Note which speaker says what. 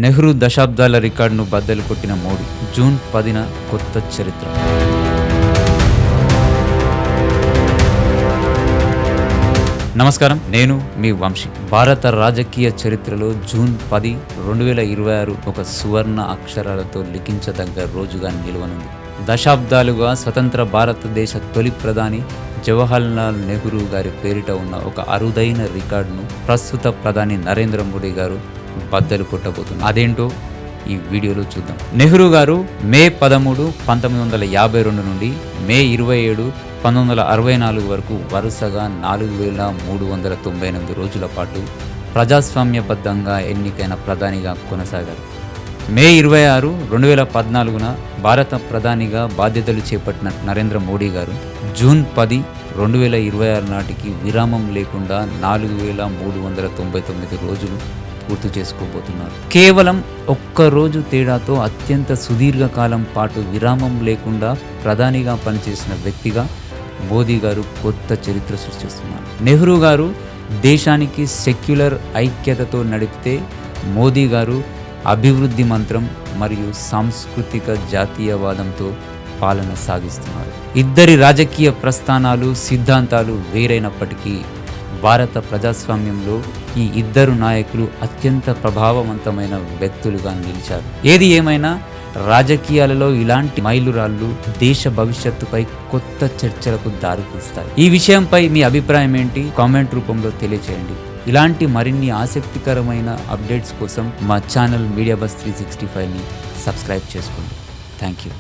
Speaker 1: నెహ్రూ దశాబ్దాల రికార్డును బద్దలు కొట్టిన మోడీ. జూన్ 10న కొత్త చరిత్ర. నమస్కారం, నేను మీ వంశీ. భారత రాజకీయ చరిత్రలో జూన్ 10, 2026 ఒక సువర్ణ అక్షరాలతో లిఖించదగ్గ రోజుగా నిలవనుంది. దశాబ్దాలుగా స్వతంత్ర భారతదేశ తొలి ప్రధాని జవహర్లాల్ నెహ్రూ గారి పేరిట ఉన్న ఒక అరుదైన రికార్డును ప్రస్తుత ప్రధాని నరేంద్ర మోడీ గారు బద్దలు కొట్టబోతున్నారు. అదేంటో ఈ వీడియోలో చూద్దాం. నెహ్రూ గారు మే 13, 1952 నుండి మే 27, 1964 వరకు వరుసగా 4398 రోజుల పాటు ప్రజాస్వామ్యబద్ధంగా ఎన్నికైన ప్రధానిగా కొనసాగారు. మే 26, 2014న భారత ప్రధానిగా బాధ్యతలు చేపట్టిన నరేంద్ర మోడీ గారు జూన్ 10, 2026 నాటికి విరామం లేకుండా 4399 రోజులు పూర్తి చేసుకోబోతున్నారు. కేవలం ఒక్కరోజు తేడాతో అత్యంత సుదీర్ఘకాలం పాటు విరామం లేకుండా ప్రధానిగా పనిచేసిన వ్యక్తిగా మోదీ గారు కొత్త చరిత్ర సృష్టిస్తున్నారు. నెహ్రూ గారు దేశానికి సెక్యులర్ ఐక్యతతో నడిపితే మోదీ గారు అభివృద్ధి మంత్రం మరియు సాంస్కృతిక జాతీయవాదంతో పాలన సాగిస్తున్నారు. ఇద్దరి రాజకీయ ప్రస్థానాలు, సిద్ధాంతాలు వేరైనప్పటికీ భారత ప్రజాస్వామ్యంలో ఈ ఇద్దరు నాయకులు అత్యంత ప్రభావవంతమైన వ్యక్తులుగా నిలిచారు. ఏది ఏమైనా రాజకీయాలలో ఇలాంటి మైలురాళ్ళు దేశ భవిష్యత్తుపై కొత్త చర్చలకు దారితీస్తాయి. ఈ విషయంపై మీ అభిప్రాయం ఏంటి? కామెంట్ రూపంలో తెలియచేయండి. ఇలాంటి మరిన్ని ఆసక్తికరమైన అప్డేట్స్ కోసం మా ఛానల్ మీడియా బస్ 365ని సబ్స్క్రైబ్ చేసుకోండి. Thank you.